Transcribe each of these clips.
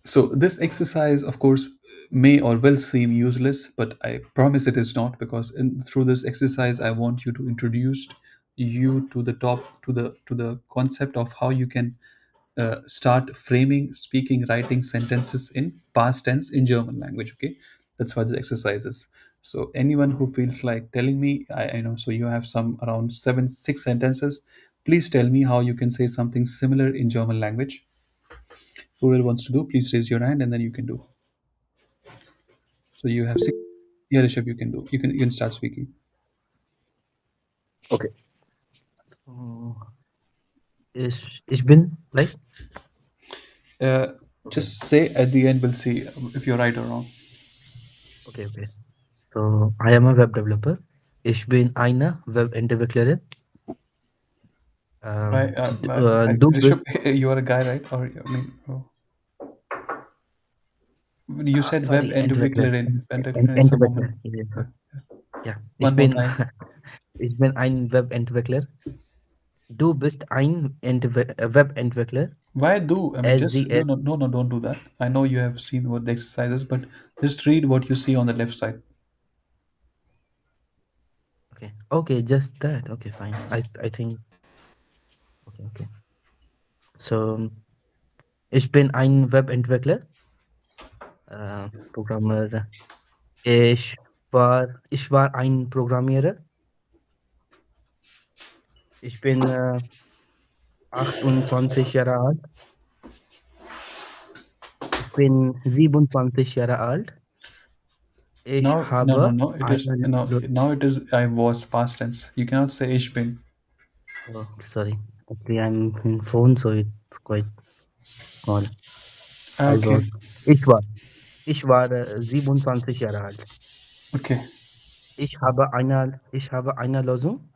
So this exercise, of course, may or will seem useless, but I promise it is not, because through this exercise, I want you to introduce you to the top to the concept of how you can start framing, speaking, writing sentences in past tense in German language. Okay, that's what the exercise is. So anyone who feels like telling me, I know. So you have some around seven, six sentences. Please tell me how you can say something similar in German language. Whoever wants to do, please raise your hand, and then you can do. So you have six. Yeah, Rishabh, you can do. You can start speaking. Okay. So, ich bin like Uh, okay, just say at the end. We'll see if you're right or wrong. okay. So I am a web developer. Ich bin eine Webentwicklerin. Right, Du bist Rishabh, you are a guy, right? Or I mean, oh, you said web sorry, Entwickler. entwicklerin. Entwicklerin is a Entwickler. woman. Ja. Yeah. Ja. One more time. Ich bin ein Webentwickler. Du bist ein Webentwickler. Why do? I mean, just no, SZS. no, no, no. Don't do that. I know you have seen what the exercise is, but just read what you see on the left side. Okay. Okay, just that. Okay, fine. I think okay, okay. So ich bin ein Webentwickler, Programmierer. Ich war ein Programmierer. Ich bin 28 Jahre alt. Ich bin 27 Jahre alt. Ich Now, no, no, habe no. It is eine no. Now it is. I was past tense. You cannot say ich bin. oh, sorry. Actually, I'm in phone, so it's quite small. I Okay. was. Ich war. Ich war 27 Jahre alt. Okay. Ich habe eine Lösung.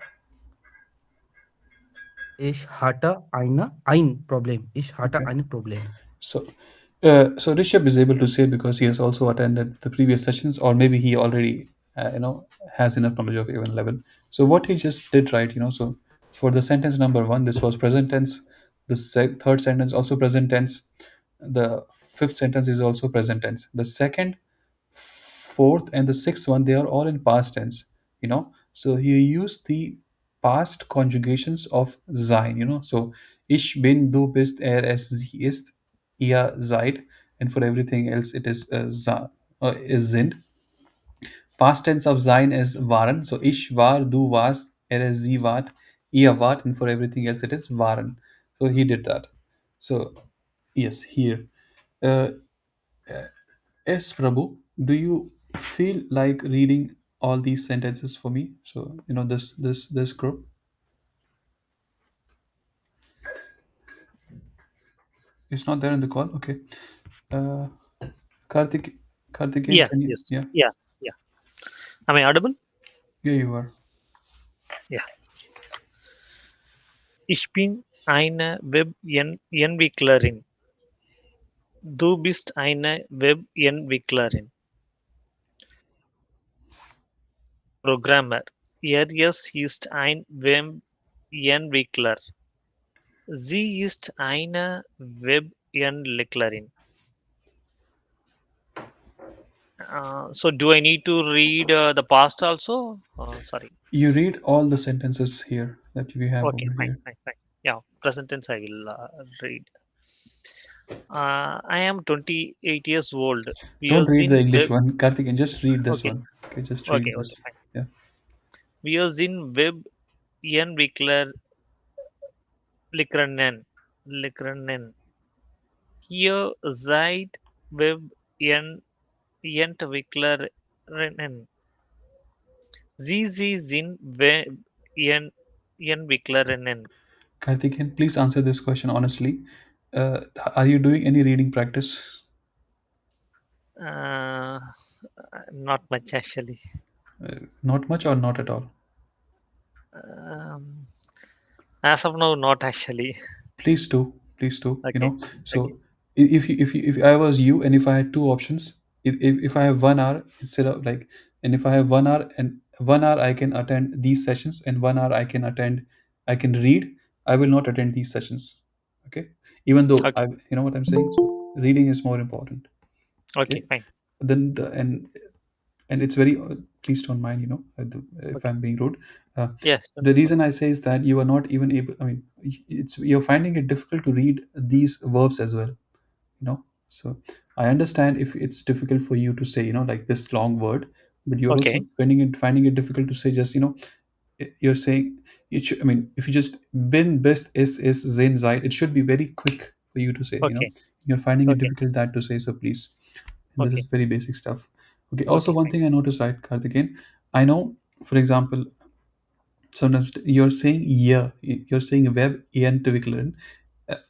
Ich hatte ein Problem. Ich hatte Okay. ein Problem. So, so Rishabh is able to say because he has also attended the previous sessions, or maybe he already, has enough knowledge of even level. So what he just did, right? So for the sentence number one, this was present tense. The third sentence also present tense. The fifth sentence is also present tense. The second, fourth, and the sixth one, they are all in past tense. So he used the past conjugations of sein. So ich bin, du bist, es, sie ist, ihr seid, and for everything else it is is sind. Past tense of sein is waren. So ich war, du warst, sie wart, ihr wart, and for everything else it is waren. So he did that. So yes, here. Uh, yes, Prabhu, do you feel like reading all these sentences for me? So this group is not there in the call. Okay. Uh, Karthik, Karthikeyan, Yeah, can you? yes. Yeah, Yeah, yeah. Am I audible? yeah, you are. Yeah. Ich bin eine Webentwicklerin. Du bist eine Webentwicklerin. Programmer. Er ist ein Webentwickler. Sie ist eine Webentwicklerin. So do I need to read the past also? Sorry. You read all the sentences here that we have Okay, over fine, here. fine, fine. Yeah, present tense I will read. I am 28 years old. We Don't use read the in English web. one, Karthikeyan. Just read this Okay, one. Okay, just okay, read okay, this. fine. Yeah. We use in web Entwickler Likranen. Likranen. Hier seid Web Entwicklerinnen. Sie sind Web Entwicklerinnen. Karthikeyan, please answer this question honestly. Are you doing any reading practice? Uh, Not much actually. Not much or not at all? Um, as of now, not actually. Please do. Please do. Okay, So okay, if I was you, and if I had two options, if I have 1 hour instead of like, and if I have 1 hour, and 1 hour I can attend these sessions, and 1 hour I can read, I will not attend these sessions. Okay, even though okay. you know what I'm saying. Reading is more important. Okay, Okay. fine. Then and it's very please don't mind, if Okay. I'm being rude. uh, Yes. the reason I say is that you are not even able, I mean, you're finding it difficult to read these verbs as well, so I understand if it's difficult for you to say, like this long word, but you're also Okay. finding it difficult to say just, you're saying it should, I mean, if you just bin best is zain zaid, it should be very quick for you to say, Okay. you're finding it Okay. difficult that to say, so please. And this Okay. is very basic stuff. Okay, also Okay, one fine. thing I noticed, right, Karthikeyan, I know, for example, sometimes you're saying yeah, you're saying web entwickler.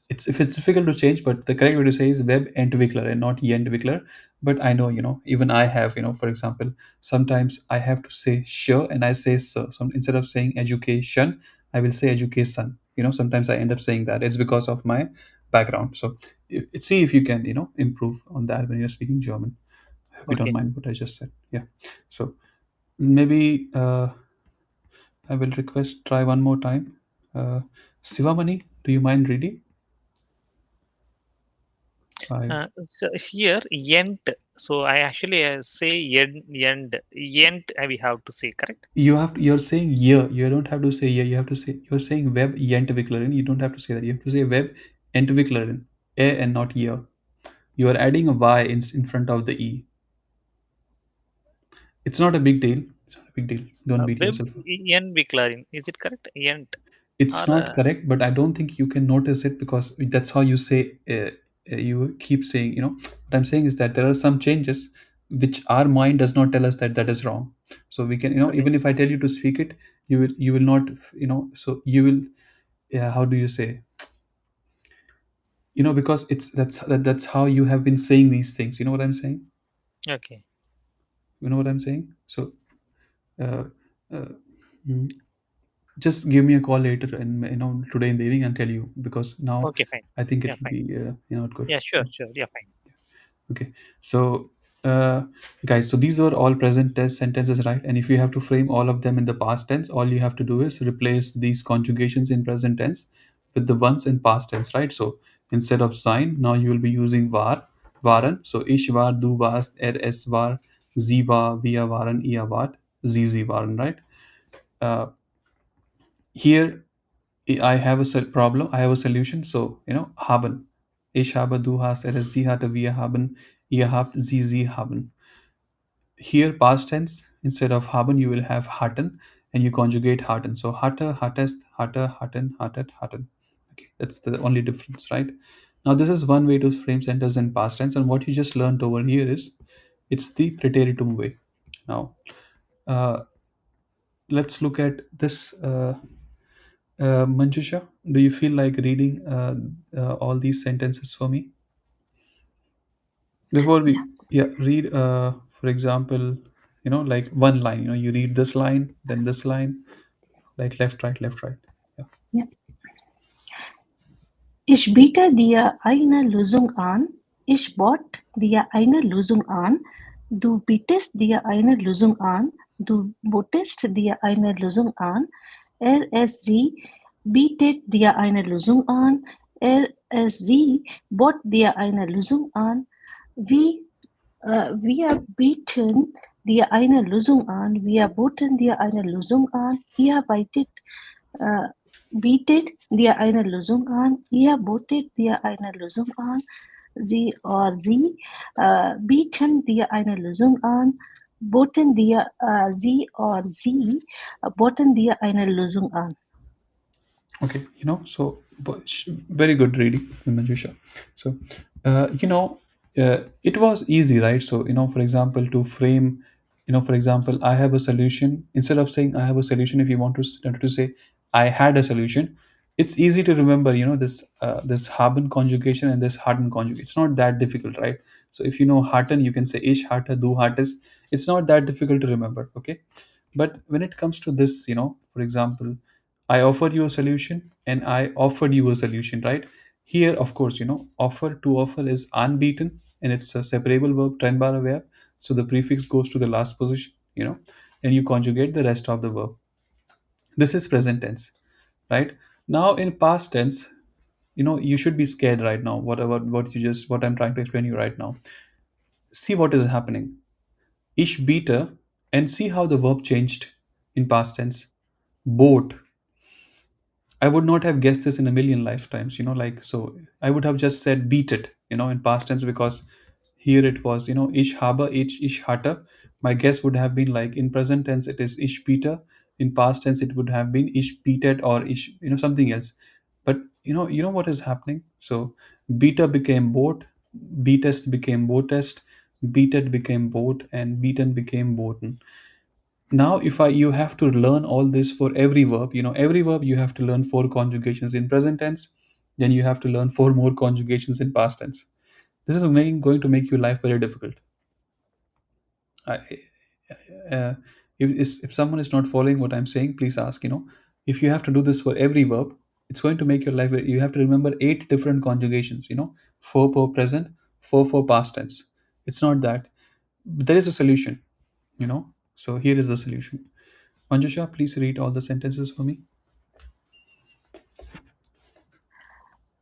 It's if it's difficult to change, but the correct way to say is web entwickler and not entwickler. But I know, even I have, for example, sometimes I have to say sure and I say so. So instead of saying education, I will say education. Sometimes I end up saying that. It's because of my background. So see if you can, improve on that when you're speaking German. I hope you don't Okay. mind what I just said. Yeah. So maybe I will request try one more time. Sivamani, do you mind reading? I So here, yent. So I actually say yent. We have to say correct. you're saying yeah. You don't have to say yeah. You have to say you're saying web entwicklerin. You don't have to say that. You have to say web entwicklerin. A and not yeah. You are adding a y in front of the e. It's not a big deal. It's not a big deal. Don't beat Web yourself up. yen declaring. Is it correct? Yent It's or not correct, but I don't think you can notice it because that's how you say. You keep saying. What I'm saying is that there are some changes which our mind does not tell us that that is wrong. So we can, okay. even if I tell you to speak it, you will not, So you will. Yeah, how do you say? Because that's how you have been saying these things. You know what I'm saying? Okay. You know what I'm saying? So. Uh, uh, mm, just give me a call later and today in the evening and tell you, because now Okay, fine. I think Yeah, it will fine. be good. Yeah, sure, sure. Yeah, fine. Okay, so guys, so these were all present tense sentences, right? And if you have to frame all of them in the past tense, all you have to do is replace these conjugations in present tense with the ones in past tense, right? So instead of sein, now you will be using waren. So ich war, du warst, es war, sie war, wir waren, ihr wart, sie waren, right? uh, Here I have a problem. I have a solution. So haben. Ich habe, du hast, sie hatte, wir haben, ihr habt, sie haben. Here past tense, instead of haben you will have hatten, and you conjugate hatten. So hatte, hattest, hatte, hatten, hattet, hatten. Okay, that's the only difference, right? Now this is one way to frame sentences in past tense, and what you just learned over here is it's the Präteritum way. Now let's look at this. Manjusha, do you feel like reading all these sentences for me? Before Yeah, we, yeah, read, for example, like one line, you read this line, then this line, like left, right, left, right. Yeah. yeah. Ich biete dir eine Lösung an. Ich bot dir eine Lösung an. Du bietest dir eine Lösung an. Du botest dir eine Lösung an. Es sie bietet dir eine Lösung an. Es sie bot dir eine Lösung an. Wie, wir bieten dir eine Lösung an. Wir boten dir eine Lösung an. Ihr äh, bietet dir eine Lösung an, ihr botet dir eine Lösung an, sie bieten dir eine Lösung an, sie boten dir eine Lösung an. Okay, so very good reading, Manjusha. So, it was easy, right? So, for example, to frame, for example, I have a solution. Instead of saying I have a solution, if you want to say I had a solution, it's easy to remember, this haben conjugation and this harten conjugation. It's not that difficult, right? So, if you know harten, you can say ich hatte, du hattest. It's not that difficult to remember, okay? But when it comes to this, for example, I offered you a solution and I offered you a solution, right? Here, of course, offer to offer is unbeaten and it's a separable verb, trennbare verb. So the prefix goes to the last position, and you conjugate the rest of the verb. This is present tense, right? Now in past tense, you should be scared right now. What I'm trying to explain you right now. See what is happening. Ich biete, and see how the verb changed in past tense. Boat. I would not have guessed this in a million lifetimes, like, so I would have just said beat it, in past tense, because here it was, ich habe, ich hatte. My guess would have been like in present tense it is ich biete, in past tense it would have been ich bietet or ich, something else. But you know what is happening? So beta became boat, beatest became boatest, beatet became boat, and beaten became boaten. Now if I you have to learn all this for every verb, every verb you have to learn four conjugations in present tense, then you have to learn four more conjugations in past tense. This is going to make your life very difficult. I, uh, if someone is not following what I'm saying, please ask. If you have to do this for every verb, it's going to make your life. You have to remember eight different conjugations. Four for present, four for past tense. It's not that. But there is a solution. So here is the solution. Manjusha, please read all the sentences for me.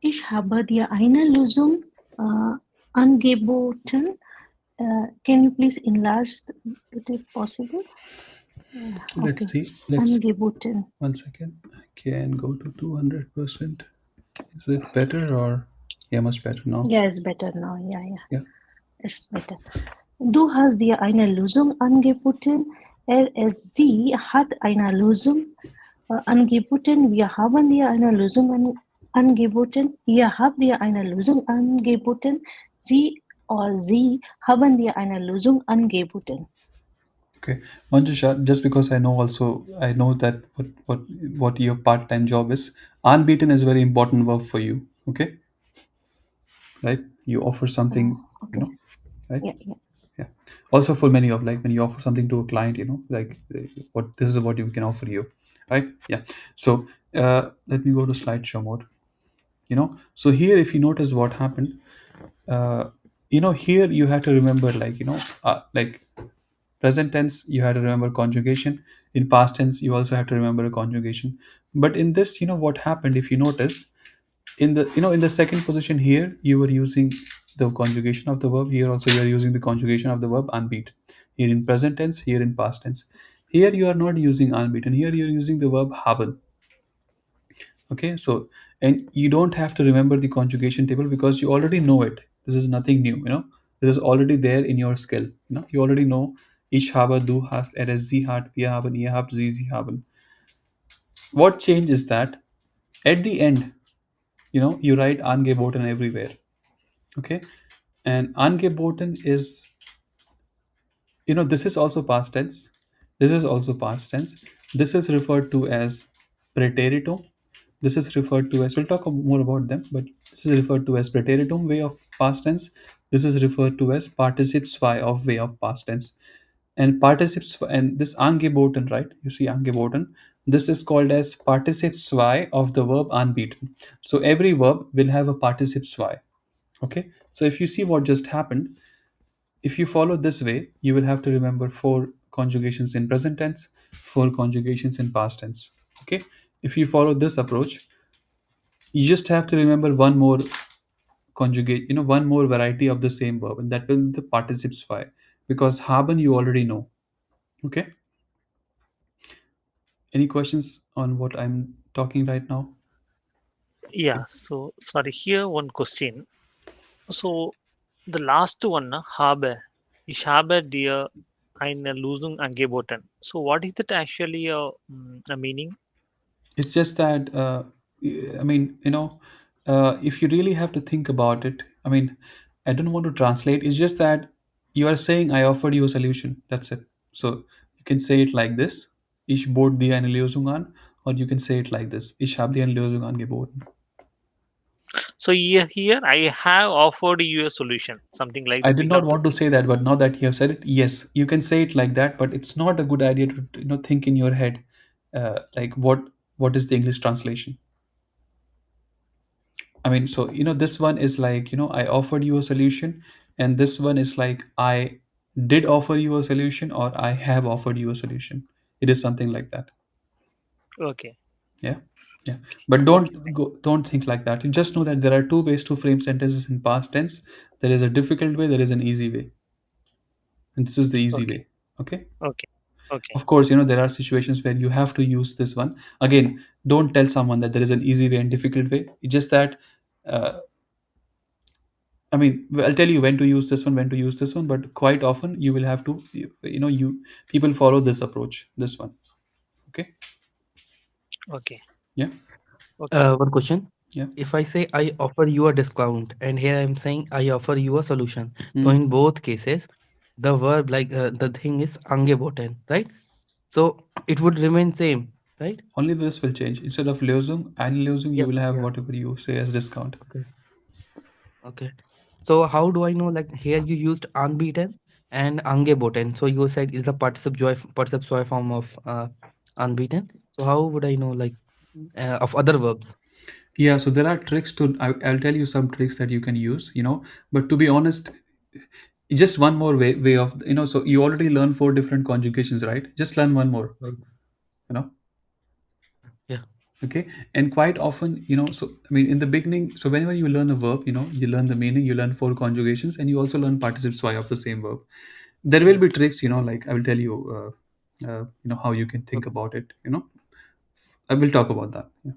Ich habe dir eine Lösung angeboten. Can you please enlarge it if possible? Let's Okay. see. Let's Angeboten. 1 second. I can go to 200%. Is it better or yeah, much better now? Yeah, it's better now. Yeah. Yeah. Ist better. Du hast dir eine Lösung angeboten. Sie hat eine Lösung angeboten. Wir haben dir eine Lösung angeboten. Ihr habt dir eine Lösung angeboten. Sie haben dir eine Lösung angeboten. Okay, Manjusha, just because I know that what your part-time job is, unbeaten is a very important verb for you. Okay, right? You offer something, Okay. right? Yeah. Yeah. Also for many of, like, when you offer something to a client, like, what this is what you can offer you, right? Yeah. So let me go to slideshow mode. So here, if you notice what happened, here you have to remember, like present tense you have to remember conjugation, in past tense you also have to remember a conjugation. But in this, what happened, if you notice, in the second position, here you were using the conjugation of the verb, here also you are using the conjugation of the verb unbeat, here in present tense, here in past tense. Here you are not using unbeaten, here you are using the verb haben. Okay, so, and you don't have to remember the conjugation table because you already know it. This is nothing new, this is already there in your skill. You already know ich habe, du hast, er ist, sie hat, wir haben, ihr habt, sie haben. What change is that at the end, you write angeboten everywhere. Okay, and angeboten is, this is also past tense, this is also past tense, this is referred to as Präteritum, this is referred to as, we'll talk more about them, but this is referred to as Präteritum way of past tense, this is referred to as Partizip II of way of past tense. And participes, and this angeboten, right, you see angeboten, this is called as Partizip II of the verb unbeaten. So every verb will have a Partizip II. Okay, so if you see what just happened, if you follow this way, you will have to remember four conjugations in present tense, four conjugations in past tense. Okay, if you follow this approach, you just have to remember one more conjugate, one more variety of the same verb, and that will be the participle zwei, because haben you already know. Okay, any questions on what I'm talking right now? Yeah. So sorry. Here one question. So the last one, habe. Ich habe dir eine Lösung angeboten. So what is that actually a meaning? It's just that, I mean, if you really have to think about it, I mean, I don't want to translate. It's just that you are saying, I offered you a solution. That's it. So you can say it like this: Ich bot dir eine Lösung an, or you can say it like this: Ich habe dir eine Lösung angeboten. So here I have offered you a solution, something like I that did not example. want to say that, but now that you have said it, yes, you can say it like that. But it's not a good idea to think in your head, like what is the English translation. I mean, so this one is like, I offered you a solution, and this one is like, I did offer you a solution, or I have offered you a solution. It is something like that. Okay. Yeah. Yeah, but Okay. don't think like that. You just know that there are two ways to frame sentences in past tense. There is a difficult way, there is an easy way, and this is the easy Okay. way. Okay. Okay. Okay. Of course, there are situations where you have to use this one. Again, don't tell someone that there is an easy way and difficult way. It's just that, uh, I mean, I'll tell you when to use this one, when to use this one, but quite often you will have to, people follow this approach, this one. Okay. Okay. Yeah. Okay. One question. Yeah. If I say I offer you a discount, and here I'm saying I offer you a solution. So Mm. in both cases, the verb the thing is angeboten, right? So it would remain same, right? Only this will change. Instead of Lösung, eine Lösung, you Yeah, will have yeah. whatever you say as discount. Okay. Okay. So how do I know, like here you used unbeaten and angeboten. So you said is the participle joy form of unbeaten. So how would I know, like of other verbs? Yeah, so there are tricks to. I'll tell you some tricks that you can use. But to be honest, just one more way of. So you already learned four different conjugations, right? Just learn one more. Right. You know. Yeah. Okay, and quite often, so I mean, in the beginning, so whenever you learn a verb, you learn the meaning, you learn four conjugations, and you also learn participes y of the same verb. There will Yeah. be tricks, like I will tell you, how you can think Okay. about it. I will talk about that. Yeah.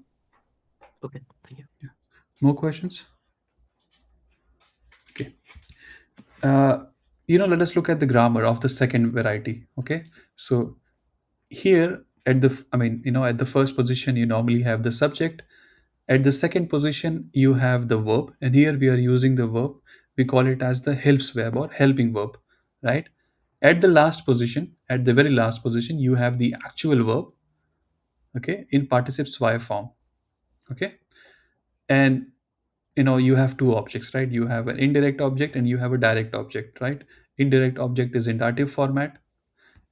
Okay. Thank you. More questions? Okay. Let us look at the grammar of the second variety. Okay, so here at the I mean, at the first position you normally have the subject. At the second position you have the verb, and here we are using the verb. We call it as the Hilfsverb or helping verb, right? At the last position, at the very last position, you have the actual verb, okay, in participes y form, okay. And you have two objects, right? You have an indirect object and you have a direct object, right? Indirect object is in dative format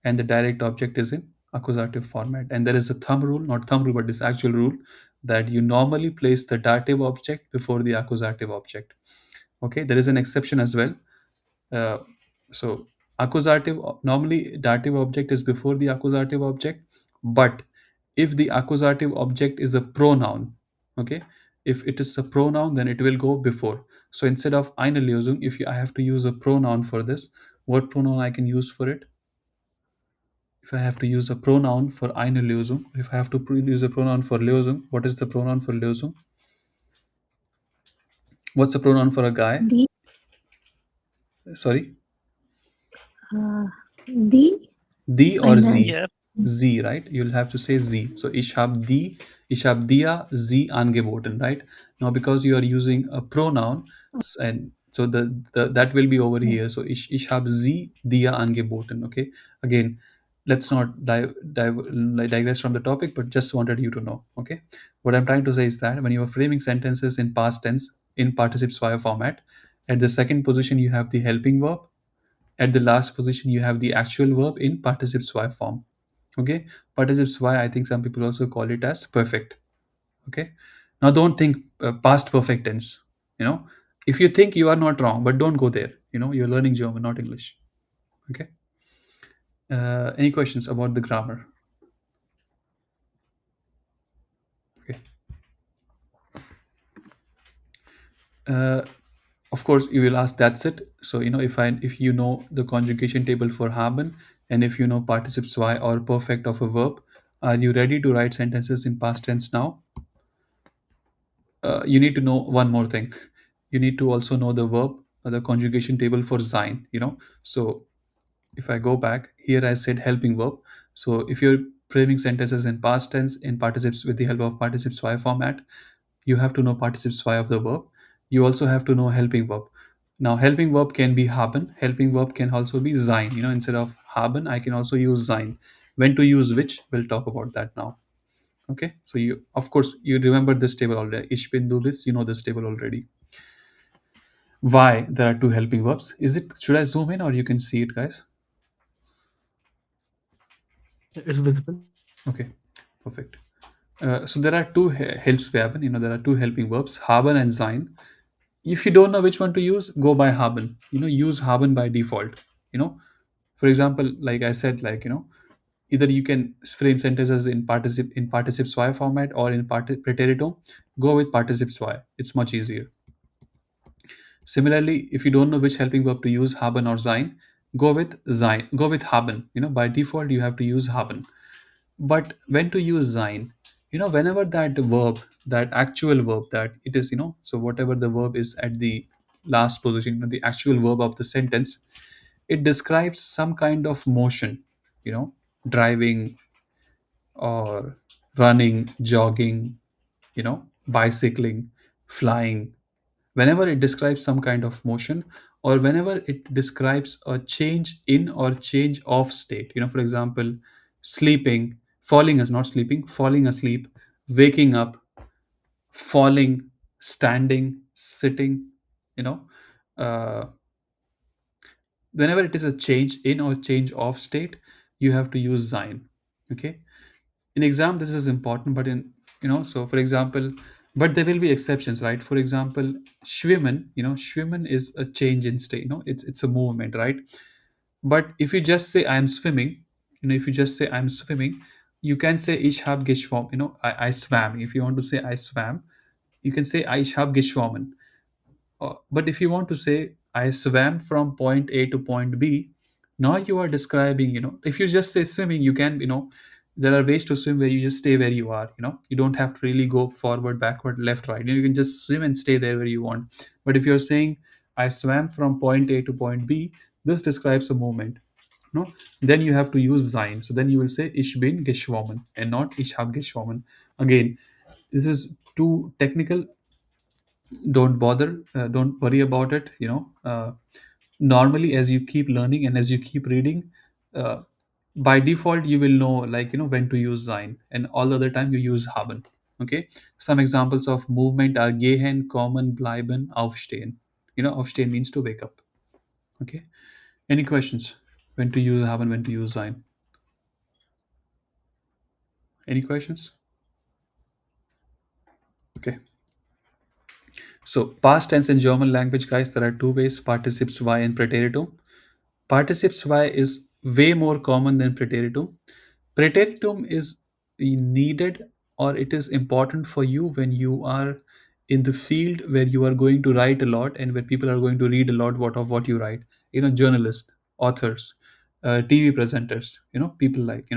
and the direct object is in accusative format. And there is a thumb rule, not thumb rule, but this actual rule, that you normally place the dative object before the accusative object. Okay, there is an exception as well. uh, so accusative, normally dative object is before the accusative object, but if the accusative object is a pronoun, okay, if it is a pronoun then it will go before. So instead of eine Lösung, if I have to use a pronoun for this, what pronoun I can use for it? If I have to use a pronoun for eine Lösung, if I have to use a pronoun for Lösung, what is the pronoun for Lösung? What's the pronoun for a guy? Die, Sorry, die the or eine, z? Yes. Z, right? You'll have to say z. So ich hab dir sie angeboten, right? Now because you are using a pronoun, and so the that will be over here. So ich hab sie dir angeboten. Okay. Again, let's not digress from the topic, but just wanted you to know. Okay. What I'm trying to say is that when you are framing sentences in past tense in participes via format, at the second position you have the helping verb. At the last position, you have the actual verb in participes y form. Okay, participes y, I think some people also call it as perfect. Okay, now don't think past perfect tense. If you think, you are not wrong, but don't go there. You're learning German, not English. Okay. Any questions about the grammar? Okay. Uh, of course you will ask, that's it? So if you know the conjugation table for haben, and if you know participes y or perfect of a verb, are you ready to write sentences in past tense now? You need to know one more thing. You need to also know the verb, the conjugation table for sein. So if I go back here, I said helping verb. So if you're framing sentences in past tense in participes with the help of participes y format, you have to know participes y of the verb. You also have to know helping verb. Now helping verb can be haben, helping verb can also be sein. Instead of haben I can also use sein. When to use which, we'll talk about that now. Okay, so you, of course, you remember this table already. Ich bin, du bist, you know this table already. Why there are two helping verbs? Is it, should I zoom in or you can see it, guys? It's visible. Okay, perfect. So there are two Hilfsverben, there are two helping verbs, haben and sein. If you don't know which one to use, go by haben. Use haben by default. For example, like I said, like, Either you can frame sentences in participe zwei format or in preteritum. Go with participe zwei. It's much easier. Similarly, if you don't know which helping verb to use, haben or sein, go with sein. Go with haben. By default you have to use haben. But when to use sein? Whenever that verb, that actual verb, that it is, so whatever the verb is at the last position, the actual verb of the sentence, it describes some kind of motion, driving or running, jogging, bicycling, flying. Whenever it describes some kind of motion, or whenever it describes a change in or change of state, for example, sleeping, falling as not sleeping, falling asleep, waking up, falling, standing, sitting, you know, uh, whenever it is a change in or change of state, you have to use sein. Okay, in exam this is important, but in, so for example, but there will be exceptions, right? For example, schwimmen, schwimmen is a change in state, it's a movement, right? But if you just say I am swimming, if you just say I'm swimming, you can say ich habe geschwommen, I swam. If you want to say I swam, you can say ich habe geschwommen. But if you want to say I swam from point A to point B, now you are describing, if you just say swimming, you can, there are ways to swim where you just stay where you are, you don't have to really go forward, backward, left, right. You can just swim and stay there where you want. But if you're saying I swam from point A to point B, this describes a movement. No, then you have to use sein. So then you will say ich bin geschwommen and not ich habe geschwommen. Again, this is too technical. Don't bother, don't worry about it. Normally, as you keep learning and as you keep reading, uh, by default you will know, like, when to use sein, and all the other time you use haben. Okay, some examples of movement are gehen, kommen, bleiben, aufstehen. Aufstehen means to wake up. Okay, any questions? When to use haben, when to use sein? Any questions? Okay. So past tense in German language, guys, there are two ways: participe zwei and Präteritum. Participe zwei is way more common than Präteritum. Präteritum is needed, or it is important for you when you are in the field where you are going to write a lot and where people are going to read a lot what you write. Journalists, authors, TV presenters, people like,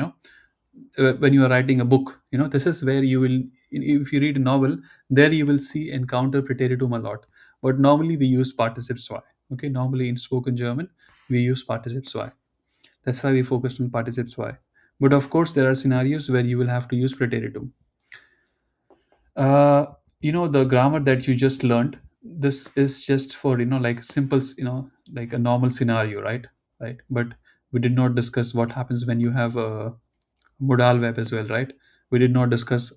when you are writing a book, this is where you will, if you read a novel, there you will see encounter Präteritum a lot. But normally we use participe zwei. Okay, normally in spoken German we use participe zwei. That's why we focused on participe zwei. But of course there are scenarios where you will have to use Präteritum. uh, the grammar that you just learned, this is just for, like simple, like a normal scenario, right? But we did not discuss what happens when you have a Modalverb as well, right? We did not discuss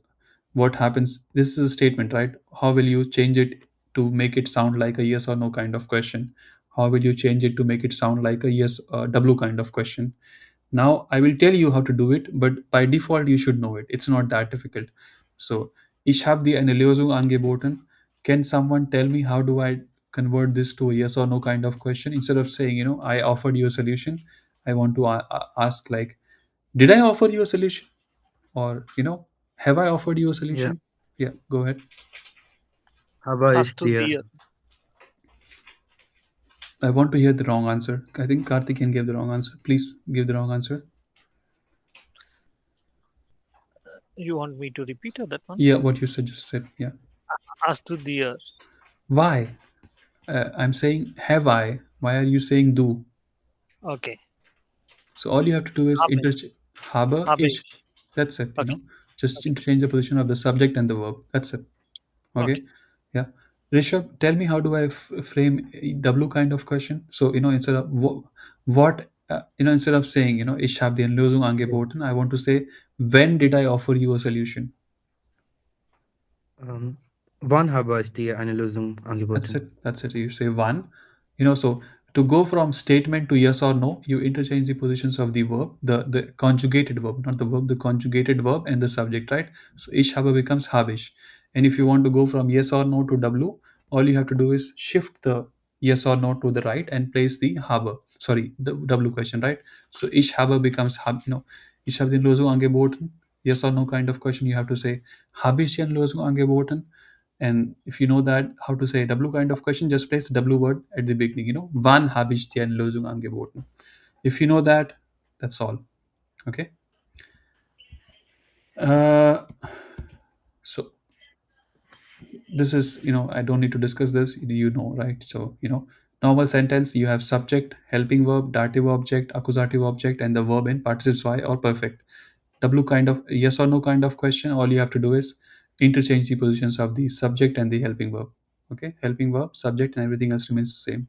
what happens. This is a statement, right? How will you change it to make it sound like a yes or no kind of question? How will you change it to make it sound like a yes w kind of question? Now I will tell you how to do it, but by default you should know it. It's not that difficult. So ich habe dir eine Lösung angeboten. Can someone tell me how do I convert this to a yes or no kind of question? Instead of saying, I offered you a solution, I want to ask, like, did I offer you a solution? Or, have I offered you a Yeah. solution? Yeah, go ahead. Aber Hast ist du dir. dir? I want to hear the wrong answer. I think Karthikeyan gave the wrong answer. Please give the wrong answer. You want me to repeat that one? Yeah, what you just said. Yeah. Hast du dir? Why? I'm saying have I. Why are you saying do? Okay. So all you have to do is Habe. interchange habe Habe ich. ich. That's it. Okay. Just Okay. interchange the position of the subject and the verb. That's it. Okay. Okay. Yeah. Rishabh, tell me, how do I frame a W kind of question? So, instead of what, instead of saying, ich habe dir eine Lösung angeboten, I want to say, when did I offer you a solution? Wann habe ich dir eine Lösung That's angeboten? it. That's it. You say one. So to go from statement to yes or no, you interchange the positions of the verb, the conjugated verb, not the verb, the conjugated verb and the subject, right? So ich habe becomes habe ich. And if you want to go from yes or no to W, all you have to do is shift the yes or no to the right and place the habe. Sorry, the W question, right? So ich habe becomes habe. Ich habe den Lösung angeboten. Yes or no kind of question. You have to say, habe ich die Lösung angeboten? And if you know that how to say W kind of question, just place the W word at the beginning. Wann habe ich die Lösung angeboten? If you know that, that's all. Okay. Uh, so this is, I don't need to discuss this. Right? So, normal sentence, you have subject, helping verb, dative object, accusative object, and the verb in participle y or perfect. W kind of yes or no kind of question, all you have to do is interchange the positions of the subject and the helping verb. Okay, helping verb, subject, and everything else remains the same.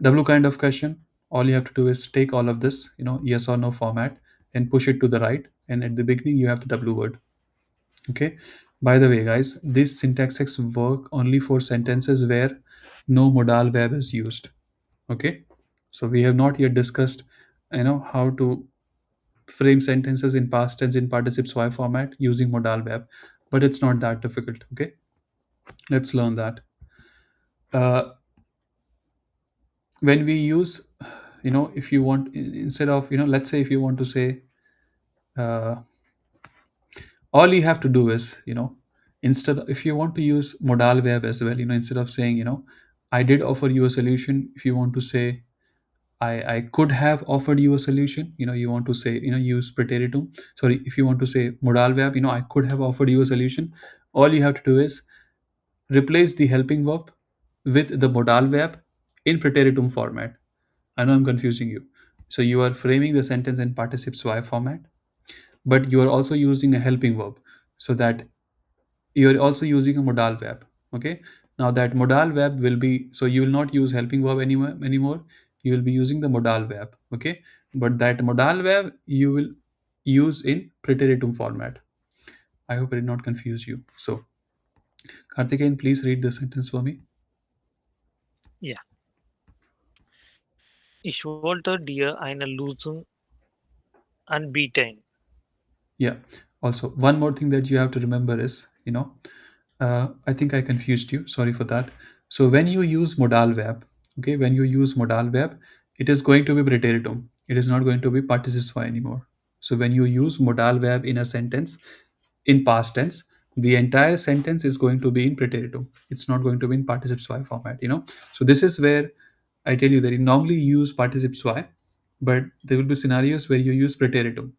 W kind of question, all you have to do is take all of this, yes or no format, and push it to the right. And at the beginning, you have the W word. Okay. By the way, guys, these syntaxes work only for sentences where no modal verb is used. Okay. So we have not yet discussed, how to frame sentences in past tense in participes y format using modal verb, but it's not that difficult. Okay. Let's learn that. Uh, when we use, if you want, instead of, let's say if you want to say, uh, all you have to do is, instead if you want to use modal verb as well, instead of saying, I did offer you a solution, if you want to say, I could have offered you a solution, you want to say, use Präteritum. Sorry, if you want to say modal verb, I could have offered you a solution, all you have to do is replace the helping verb with the modal verb in Präteritum format. I know I'm confusing you. So you are framing the sentence in participes y format, but you are also using a helping verb, so that you're also using a modal verb. Okay. Now that modal verb will be, so you will not use helping verb anymore. You will be using the modal verb. Okay. But that modal verb you will use in Präteritum format. I hope I did not confuse you. So Karthikeyan, please read the sentence for me. Yeah. Ich wollte dir eine Lösung anbieten. Yeah. Also, one more thing that you have to remember is, I think I confused you. Sorry for that. So when you use modal verb, okay, when you use modal verb, it is going to be Präteritum. It is not going to be participes y anymore. So when you use modal verb in a sentence in past tense, the entire sentence is going to be in Präteritum. It's not going to be in participes y format. So this is where I tell you that you normally use participes y, but there will be scenarios where you use Präteritum.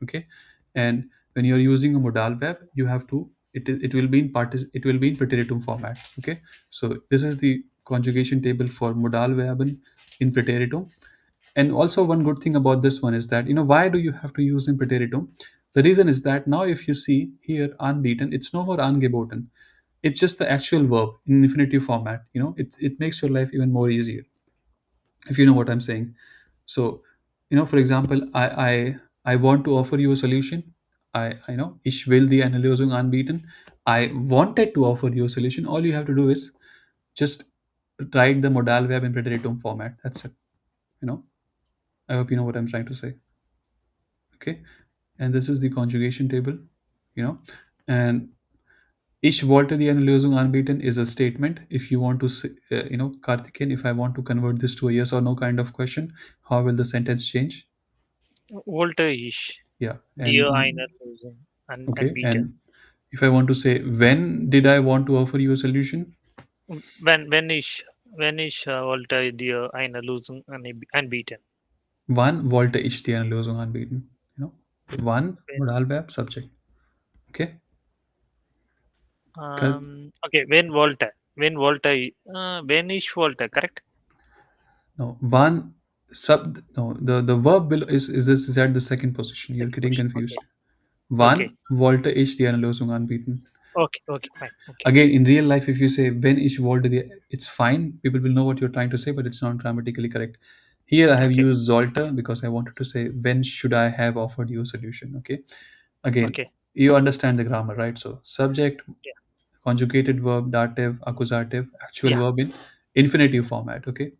Okay. And when you're using a modal verb, you have to, it will be in it will be in Präteritum format. Okay. So this is the conjugation table for modal verb in Präteritum. And also one good thing about this one is that, why do you have to use in Präteritum? The reason is that now if you see here unbeaten, it's no more angeboten. It's just the actual verb in infinitive format. It makes your life even more easier, if you know what I'm saying. So, for example, I want to offer you a solution. I know ich will die eine Lösung anbieten. I wanted to offer you a solution. All you have to do is just write the modal verb in Präteritum format. That's it. I hope you know what I'm trying to say. Okay. And this is the conjugation table. you know and Ich wollte die eine Lösung anbieten is a statement. If you want to say, Karthikeyan, if I want to convert this to a yes or no kind of question, how will the sentence change? Wollte ich Yeah. dir eine And Lösung okay. anbieten. And if I want to say, when did I want to offer you a solution? Wenn ich wollte dir eine Lösung anbieten. Wann wollte ich dir eine Lösung anbieten? Wann, Wenn, Modalverb, subject. Okay. Kar- okay, wenn ich wollte, correct? No, wann sub. No, the verb below is at the second position. You're Second getting question. Okay. confused. Okay. Wann wollte ich dir eine Lösung anbieten? Okay. Okay. Fine. Okay. Again, in real life, if you say when ich wollte dir, it's fine. People will know what you're trying to say, but it's not grammatically correct. Here, I have Okay. used sollte because I wanted to say when should I have offered you a solution. Okay. Again, Okay. you understand the grammar, right? So subject, Yeah. conjugated verb, dative, accusative, actual Yeah. verb in infinitive format. Okay.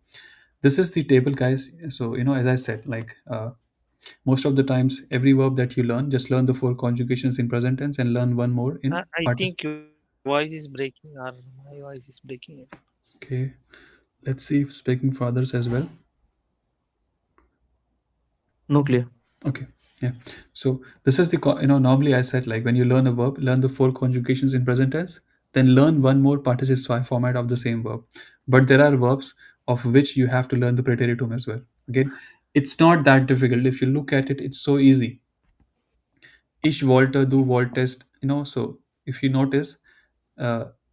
This is the table, guys. So as I said, like most of the times, every verb that you learn, just learn the four conjugations in present tense and learn one more in I particip. think your voice is breaking or my voice is breaking. Okay. Let's see if speaking for others as well. No clear. Okay. Yeah. So this is the normally I said, like, when you learn a verb, learn the four conjugations in present tense, then learn one more participle psi format of the same verb. But there are verbs of which you have to learn the Präteritum as well. Again, it's not that difficult. If you look at it, it's so easy. Ich wollte, du wolltest, so if you notice,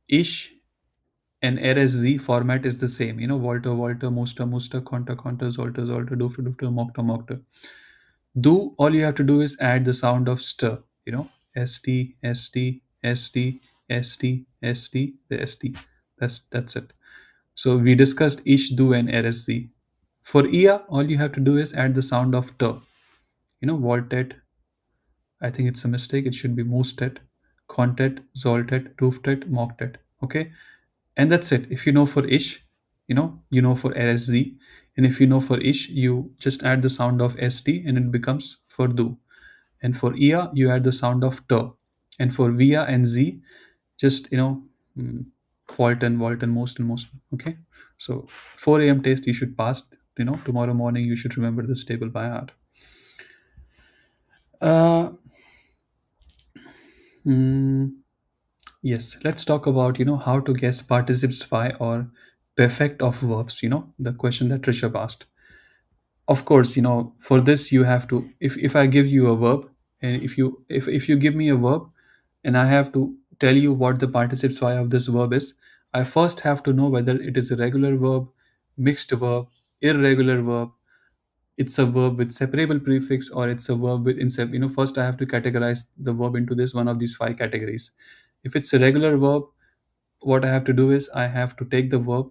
ich and RSZ format is the same. Wollte, wollte, musste, musste, konnte, konnte, sollte, sollte, durfte, durfte, mochte, mochte. Do, all you have to do is add the sound of st, st, st, st, st, st, the st. That's it. So we discussed ish, do, and rsc. For ia, all you have to do is add the sound of t. Voltet. I think it's a mistake. It should be moostet, contet, zoltet, dooftet, mocktet. Okay, and that's it. If you know for ish, you know for rsc, and if you know for ish, you just add the sound of st, and it becomes for do. And for ia, you add the sound of t. And for via and z, just mm, Walton, Walton, most and most. Okay, so 4 a.m. test you should pass. Tomorrow morning you should remember this table by heart. Uh, mm, yes, let's talk about how to guess participes phi or perfect of verbs. The question that Rishabh asked. Of course, for this you have to, if I give you a verb, and if you give me a verb and I have to tell you what the participes phi of this verb is, I first have to know whether it is a regular verb, mixed verb, irregular verb, it's a verb with separable prefix, or it's a verb with insep. First I have to categorize the verb into this one of these five categories. If it's a regular verb, what I have to do is I have to take the verb,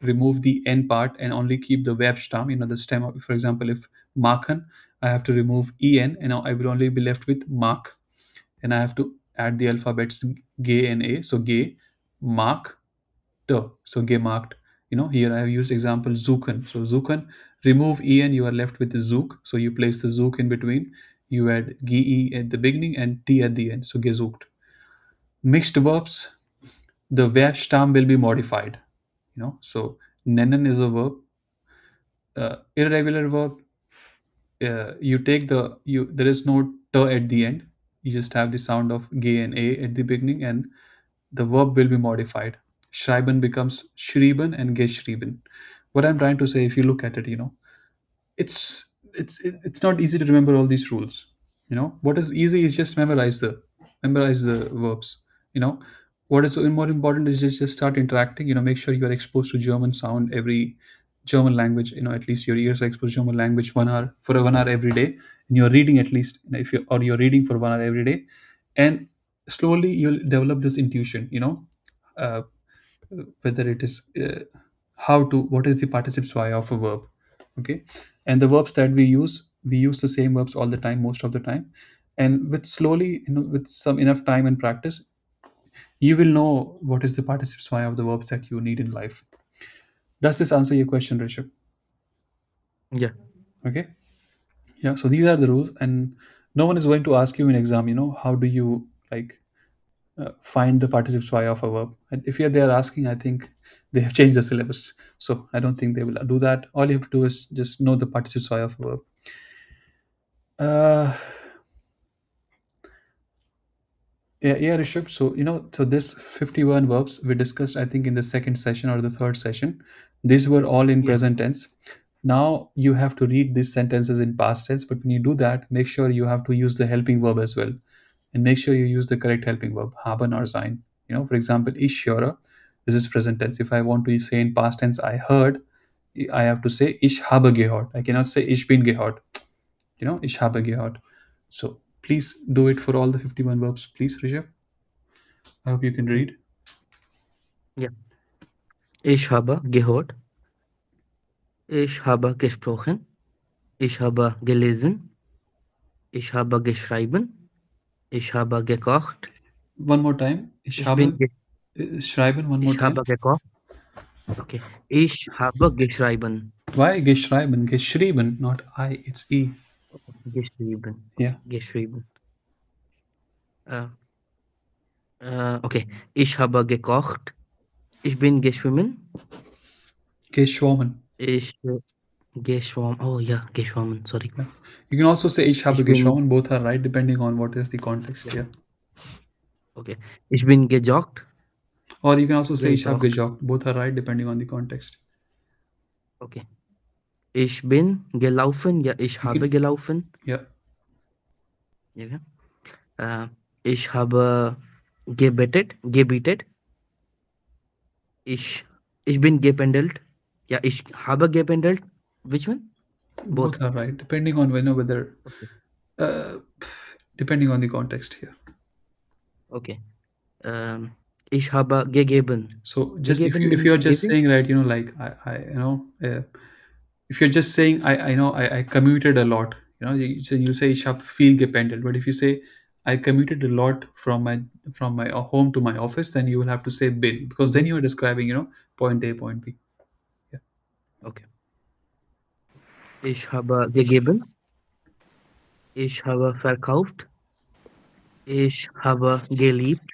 remove the end part, and only keep the verb stem, the stem. For example, if machen, I have to remove en, and I will only be left with mark, and I have to add the alphabets g and a. So g, mark, t. So g marked. Here I have used example suchen. So suchen, remove en, you are left with the zook. So you place the zook in between. You add ge at the beginning and t at the end. So gesucht. Mixed verbs, the verb stem will be modified. So nennen is a verb. Irregular verb, you take there is no t at the end. You just have the sound of g and a at the beginning, and the verb will be modified. Schreiben becomes schrieben and geschrieben. What I'm trying to say, if you look at it, it's not easy to remember all these rules. What is easy is just memorize the verbs. you know what is more important is just start interacting. Make sure you are exposed to German sound, every German language. At least your ears are exposed to German language 1 hour, for 1 hour every day, and you're reading at least, if you're reading for 1 hour every day, and slowly you'll develop this intuition. Uh, Whether it is what is the participes phi of a verb. Okay, and the verbs that we use the same verbs all the time, most of the time, and with slowly, with some enough time and practice, you will know what is the participes phi of the verbs that you need in life. Does this answer your question, Rishabh? Yeah. Okay. Yeah, so these are the rules, and no one is going to ask you in exam, how do you, like, find the participes phi of a verb. And if they are asking, I think they have changed the syllabus, so I don't think they will do that. All you have to do is just know the participes phi of a verb. uh, yeah, Rishabh. So so this 51 verbs we discussed, I think, in the second session or the third session. These were all in Yeah. present tense. Now you have to read these sentences in past tense, but when you do that, make sure you have to use the helping verb as well, and make sure you use the correct helping verb, haben or sein. For example, ich höre, this is present tense. If I want to say in past tense, I heard, I have to say ich habe gehört. I cannot say ich bin gehört. Ich habe gehört. So please do it for all the 51 verbs, please, Rishabh. I hope you can Okay. read. Yeah. Ich habe gehört. Ich habe gesprochen. Ich habe gelesen. Ich habe geschrieben. Ich habe gekocht. One more time. Ich Ich habe bin ge schreiben. One more Ich time. habe gekocht. Okay. Ich habe geschrieben. Why geschrieben? Geschrieben, not I. It's E. Geschrieben. Yeah. Geschrieben. Okay. Ich habe gekocht. Ich bin geschwommen. Geschwommen. Ich Geschwommen. Oh yeah, geschwommen. Sorry. Yeah. You can also say ich habe Ich bin geschaut. Both are right depending on what is the context. yeah. Yeah. Okay. Ich bin gejoggt. Or you can also say ich habe Gejoggt. gejoggt. Both are right depending on the context. Okay. Ich bin gelaufen. Ja, ich You habe can, gelaufen. yeah. Ja. Ich habe gebetet. Ich, ich bin gependelt. Ja, ich habe gependelt. Which one? Both. Both are right depending on whether Okay. uh, depending on the context here. Okay. Ich habe gegeben. So just Gegeben if means you're just giving. saying, right, like I if you're just saying I commuted a lot, so you'll say ich habe viel gependelt. But if you say I commuted a lot from my home to my office, then you will have to say bin, because then Mhm. you are describing point A, point B. Yeah. Okay. Ich habe gegeben. Ich habe verkauft. Ich habe geliebt.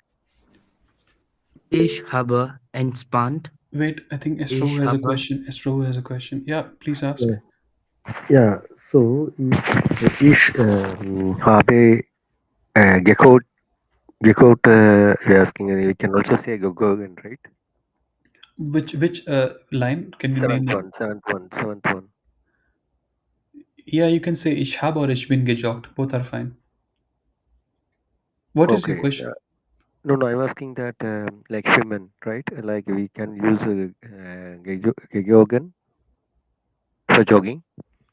Ich habe entspannt. Wait, I think Esprovo Ich has a habe question. Esprovo has a question. Yeah, please ask. Yeah. Yeah. So ich habe gekauft. You're asking. You can also say Gogogan, right? Which line can you name Seventh that? one, seventh one. Yeah, you can say ich habe or ich bin gejoggt. Both are fine. What is your Okay. question? No, I'm asking that like Shimon, right? Like we can use Gegogan for jogging.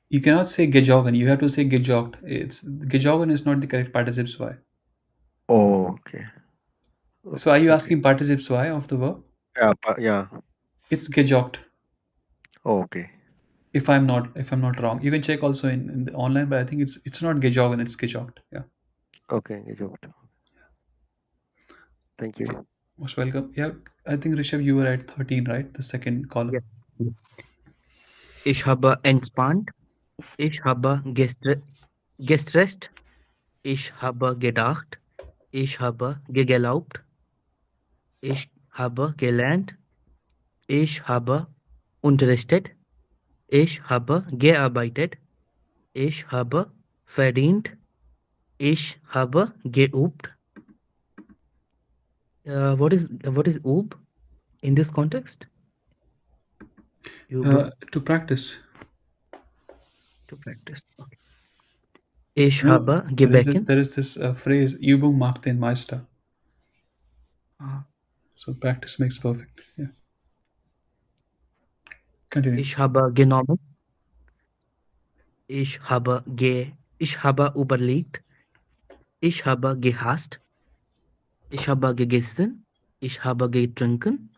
You cannot say gejoggen. You have to say gejoggt. It's gejoggen is not the correct participle zwei. Oh, okay. So are you Okay. asking participle zwei of the verb? Yeah. Yeah. It's gejoggt. Oh, okay. If I'm not wrong, you can check also in the online, but I think it's not gejoggen. It's gejoggt. Yeah. Okay. Gejogt. Thank Okay. you. Most welcome. Yeah. I think Rishabh, you were at 13, right? The second column. ja. Ich habe entspannt. Ich habe gestresst. Ich habe gedacht. Ich habe geglaubt. Ich habe gelernt. Ich habe unterrichtet. Ich habe gearbeitet. Ich habe verdient. Ich habe geübt. What is oob in this context? To practice. To practice. Okay. Ich You know, habe there is this, gebacken. there is this phrase, Übung macht den Meister. Ah. So practice makes perfect. Yeah. Continue. Ich habe genommen. Ich habe überlegt. Ich habe gehasst. Ich habe gegessen. Ich habe getrunken.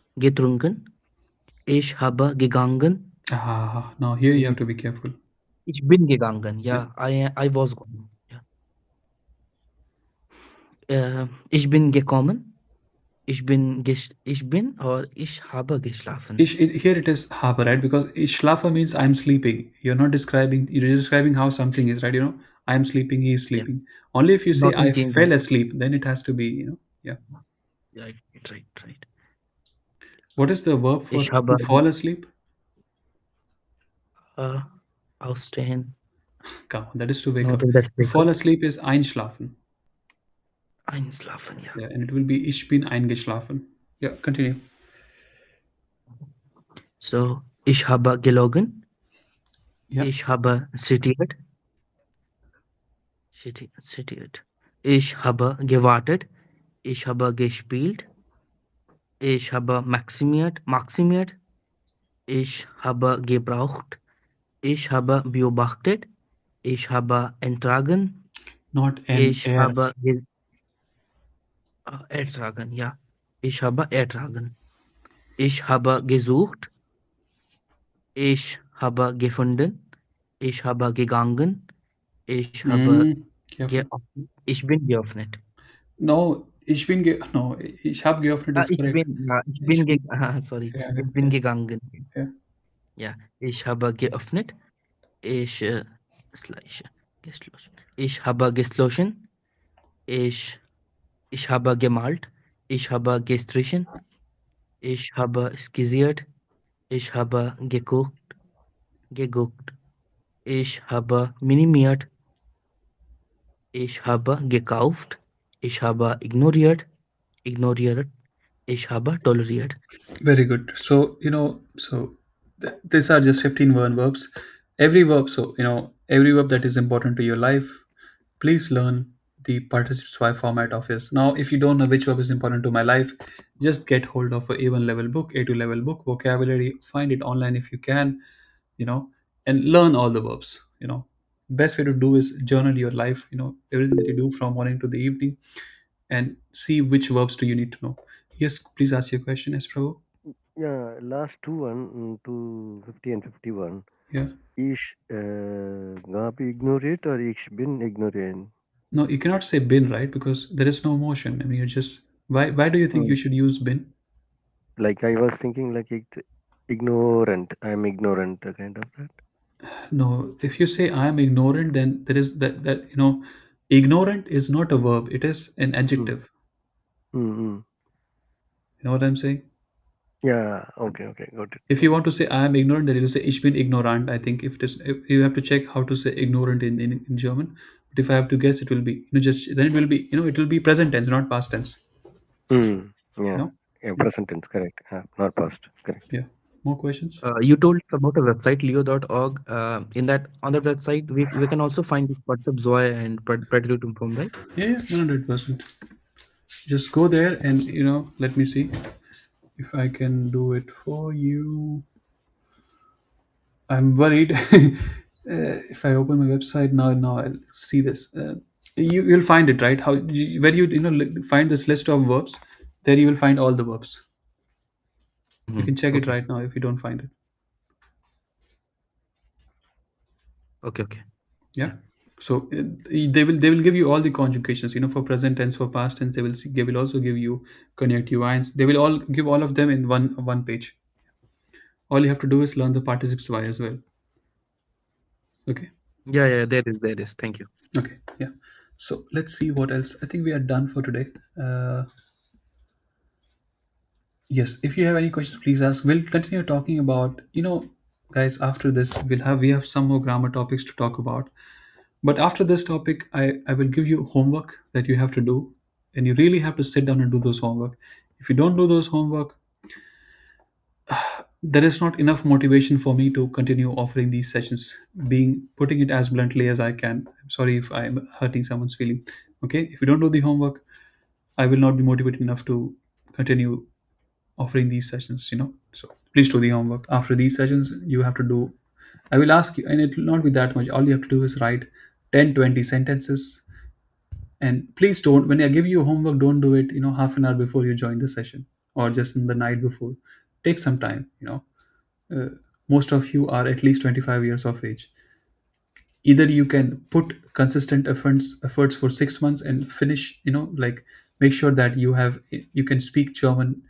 Ich habe gegangen. Now here you have to be careful. Ich bin gegangen. Yeah. Yeah, I was going. Yeah. Ich bin gekommen. Ich bin or ich habe geschlafen. Here it is habe, right? Because ich schlafe means I'm sleeping. You're describing how something is, right? I'm sleeping, he is Yeah. sleeping. Only if you say Not I thinking that. fell asleep, then it has to be, yeah. Right. What is the verb for Ich to habe fall asleep? aufstehen. Come on, that is to wake Not up. in that To wake fall up. asleep is einschlafen. Einschlafen, yeah. Yeah, and it will be ich bin eingeschlafen. Yeah, continue. So, ich habe gelogen. Yeah. Ich habe zitiert. Ich habe gewartet. Ich habe gespielt. Ich habe maximiert. Ich habe gebraucht. Ich habe beobachtet. Ich habe ertragen. Not Ich er. habe ertragen, ja. Ich habe ertragen. Ich habe gesucht. Ich habe gefunden. Ich habe gegangen. Ich habe Careful. ich bin geöffnet. No, ich habe geöffnet ist Ich correct. bin sorry. Yeah, Ich bin gegangen. yeah. Ja, ich habe geöffnet. Ich geschlossen. Ich habe geschlossen. Ich habe gemalt. Ich habe gestrichen. Ich habe skizziert. Ich habe geguckt, ich habe minimiert, ich habe gekauft, ich habe ignoriert, ich habe toleriert. Very good. So, these are just 15 verbs. Every verb, every verb that is important to your life, please learn the participle Y format of this. Now, if you don't know which verb is important to my life, just get hold of a A1 level book, A2 level book, vocabulary, find it online if you can, you know, and learn all the verbs. Best way to do is journal your life, everything that you do from morning to the evening, and see which verbs do you need to know. Yes, please ask your question, as Prabhu. Yeah, last two one, 250 and 51. Yeah. Ich gab ignorant or ich bin ignorant. No, you cannot say bin, right? Because there is no motion. I mean, you're just. Why do you think you Mm. should use bin? Like I was thinking like ignorant. I'm ignorant, kind of that. No, if you say I am ignorant, then there is that ignorant is not a verb. It is an Mm. adjective. Mm-hmm. You know what I'm saying? Yeah. Okay. Okay. Got it. If you Got it. want to say I am ignorant, then you say ich bin ignorant. I think if you have to check how to say ignorant in German. But if I have to guess, it will be just then it will be it will be present tense, not past tense. Mm. You Yeah. know? Yeah. Yeah. Present tense. Correct. Not past. Correct. Yeah. More questions? You told us about a website leo.org. In that on that website, we can also find the WhatsApp Zoe and Präteritum from, right? Yeah, yeah, 100%. Just go there and let me see if I can do it for you. I'm worried. If I open my website now I'll see this. You'll find it, right? Where find this list of verbs. There you will find all the verbs. You Hmm. can check it Okay. right now if you don't find it. Okay. Okay. Yeah. Yeah. So they will give you all the conjugations. For present tense, for past tense, they will also give you connective lines. They will all give all of them in one page. All you have to do is learn the participles Y as well. Okay. Yeah. Yeah. There is. There is. Thank you. Okay. Yeah. So let's see what else. I think we are done for today. Yes. If you have any questions, please ask. We'll continue talking about guys. After this, we have some more grammar topics to talk about. But after this topic, I will give you homework that you have to do, and you really have to sit down and do those homework. If you don't do those homework, there is not enough motivation for me to continue offering these sessions, being putting it as bluntly as I can. I'm sorry if I'm hurting someone's feeling. Okay, if you don't do the homework, I will not be motivated enough to continue offering these sessions. So please do the homework. After these sessions, you have to do, I will ask you, and it will not be that much. All you have to do is write 10-20 sentences. And please don't, when I give you homework, don't do it half an hour before you join the session, or just in the night before. Take some time. uh, Most of you are at least 25 years of age. Either you can put consistent efforts for 6 months and finish, like, make sure that you can speak German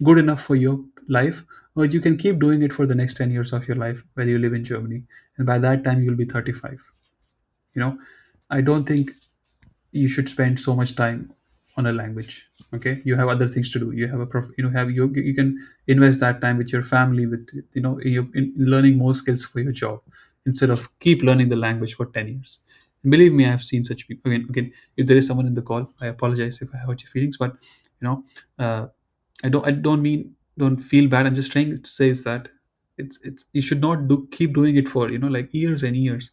good enough for your life, or you can keep doing it for the next 10 years of your life where you live in Germany, and by that time you'll be 35. I don't think you should spend so much time on a language. Okay, you have other things to do. You have a have you can invest that time with your family, with in learning more skills for your job, instead of keep learning the language for 10 years. And believe me, I have seen such people. Again, if there is someone in the call, I apologize if I hurt your feelings, but uh, I don't feel bad. I'm just trying to say is that it's you should not keep doing it for like years and years.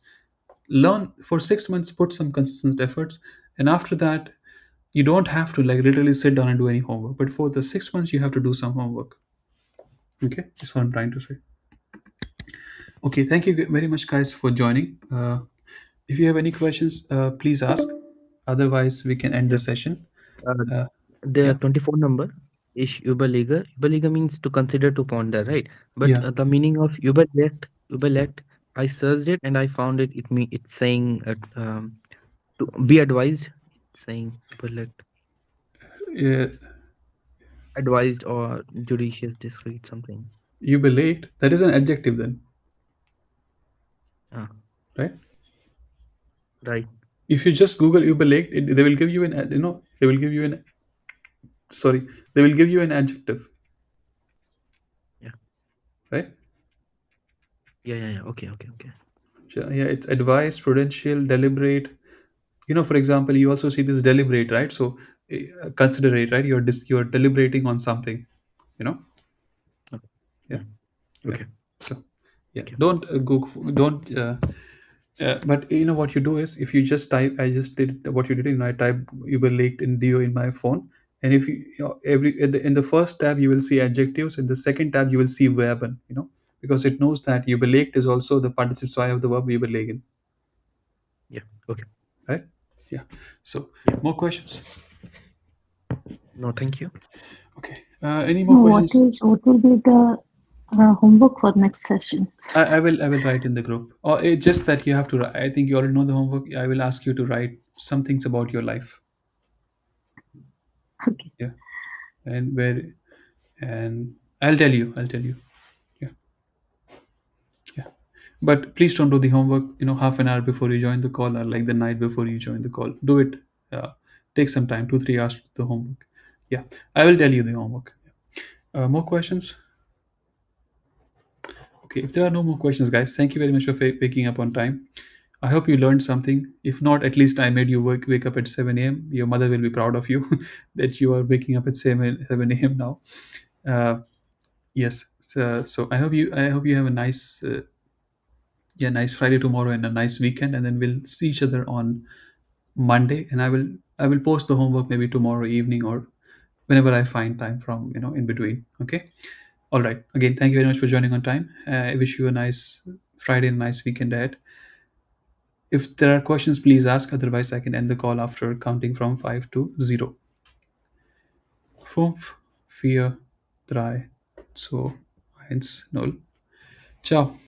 Learn for 6 months, put some consistent efforts, and after that you don't have to like literally sit down and do any homework, but for the 6 months you have to do some homework. Okay, that's what I'm trying to say. Okay, thank you very much, guys, for joining. If you have any questions, please ask. Otherwise we can end the Yeah. session. Uh, uh, the yeah. 24 number is Überleger. Überleger means to consider, to ponder, right? But Yeah. the meaning of Überlegt, I searched it and I found it. It's saying to be advised. It's saying Überlegt, uh, advised or judicious, discreet, something. you be late, that is an adjective then, Ah, right? right. If you just google überlegt, they will give you an they will give you an sorry, they will give you an adjective, Yeah. right? Yeah. Okay. Yeah, it's advice, prudential, deliberate. For example, you also see this deliberate, right? So considerate, right? You're deliberating on something. You know, Okay. yeah, Mm. yeah. Okay. So yeah, Thank you. don't don't. But what you do is, if you just type, I just did what you did. I type überlegt in Dio in my phone, and if every in the first tab you will see adjectives, in the second tab you will see verben. Because it knows that überlegt is also the participle zwei of the verb überlegen, Yeah. Okay. right? Yeah. So Yeah. more questions? No, thank you. Okay. Any more No, what questions? is what will be the homework for next session? I will write in the group. Or it's just that you have to. I think you already know the homework. I will ask you to write some things about your life. Okay. Yeah. And where, and I'll tell you. I'll tell you. Yeah. Yeah. But please don't do the homework. Half an hour before you join the call, or like the night before you join the call. Do it. Take some time, 2 3 hours to do the homework. Yeah. I will tell you the homework. More questions? Okay, if there are no more questions, guys, thank you very much for waking up on time. I hope you learned something. If not, at least I made you wake up at 7 a.m. Your mother will be proud of you that you are waking up at 7 a.m. now. Uh, yes. So I hope you have a nice nice Friday tomorrow and a nice weekend, and then we'll see each other on Monday. And I will post the homework maybe tomorrow evening or whenever I find time from in between. Okay. All right. Again, thank you very much for joining on time. I wish you a nice Friday and nice weekend ahead. If there are questions, please ask. Otherwise, I can end the call after counting from 5 to 0. 5, 4, 3, 2, 1, 0. Ciao.